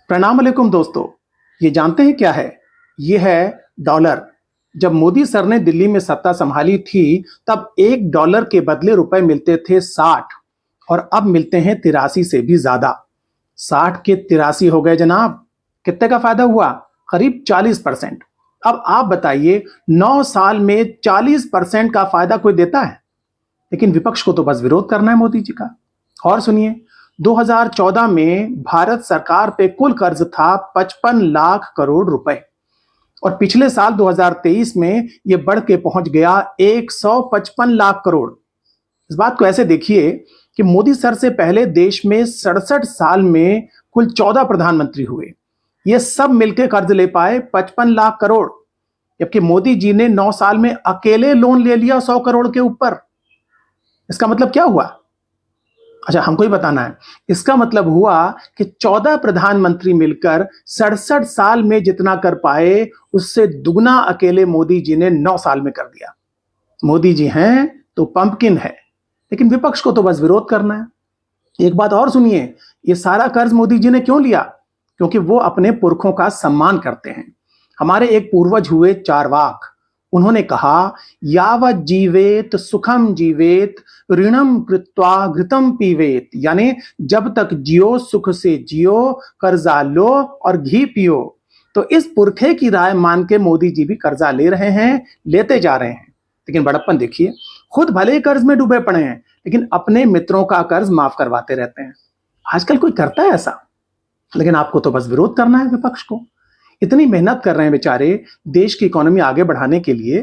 प्रणाम अलैकुम दोस्तों। ये जानते हैं क्या है? ये है डॉलर। जब मोदी सर ने दिल्ली में सत्ता संभाली थी, तब एक डॉलर के बदले रुपए मिलते थे 60 और अब मिलते हैं 83 से भी ज्यादा। 60 के 83 हो गए जनाब। कितने का फायदा हुआ? करीब 40%। अब आप बताइए, 9 साल में 40% का फायदा कोई देता है? लेकिन विपक्ष को तो बस विरोध करना है मोदी जी का। और सुनिए, 2014 में भारत सरकार पे कुल कर्ज था 55 लाख करोड़ रुपए और पिछले साल 2023 में यह बढ़ के पहुंच गया 155 लाख करोड़। इस बात को ऐसे देखिए कि मोदी सर से पहले देश में 67 साल में कुल 14 प्रधानमंत्री हुए। ये सब मिलकर कर्ज ले पाए 55 लाख करोड़, जबकि मोदी जी ने 9 साल में अकेले लोन ले लिया 100 करोड़ के ऊपर। इसका मतलब क्या हुआ? अच्छा, हमको ही बताना है। इसका मतलब हुआ कि 14 प्रधानमंत्री मिलकर 67 साल में जितना कर पाए, उससे दुगना अकेले मोदी जी ने 9 साल में कर दिया। मोदी जी हैं तो पंपकिन है, लेकिन विपक्ष को तो बस विरोध करना है। एक बात और सुनिए, ये सारा कर्ज मोदी जी ने क्यों लिया? क्योंकि वो अपने पुरखों का सम्मान करते हैं। हमारे एक पूर्वज हुए चारवाक। उन्होंने कहा, यावत जीवेत सुखम जीवेत ऋणम कृत्वा घृतम पीवेत, यानी जब तक जियो सुख से जियो, कर्जा लो और घी पियो। तो इस पुरखे की राय मान के मोदी जी भी कर्जा ले रहे हैं, लेते जा रहे हैं। लेकिन बड़प्पन देखिए, खुद भले ही कर्ज में डूबे पड़े हैं, लेकिन अपने मित्रों का कर्ज माफ करवाते रहते हैं। आजकल कोई करता है ऐसा? लेकिन आपको तो बस विरोध करना है विपक्ष को। इतनी मेहनत कर रहे हैं बेचारे देश की इकोनॉमी आगे बढ़ाने के लिए।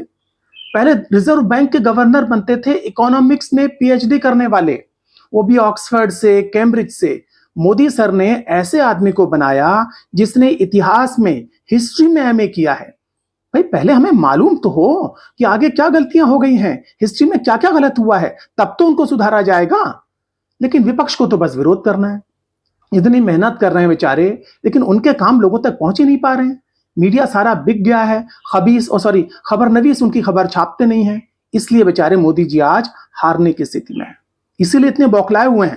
पहले रिजर्व बैंक के गवर्नर बनते थे इकोनॉमिक्स में पीएचडी करने वाले, वो भी ऑक्सफोर्ड से, कैम्ब्रिज से। मोदी सर ने ऐसे आदमी को बनाया जिसने इतिहास में, हिस्ट्री में एमए किया है। भाई, पहले हमें मालूम तो हो कि आगे क्या गलतियां हो गई हैं, हिस्ट्री में क्या क्या गलत हुआ है, तब तो उनको सुधारा जाएगा। लेकिन विपक्ष को तो बस विरोध करना है। इतनी मेहनत कर रहे हैं बेचारे, लेकिन उनके काम लोगों तक पहुंच ही नहीं पा रहे हैं। मीडिया सारा बिक गया है। खबरनवीस उनकी खबर छापते नहीं है। इसलिए बेचारे मोदी जी आज हारने की स्थिति में है। इसीलिए इतने बौखलाए हुए हैं।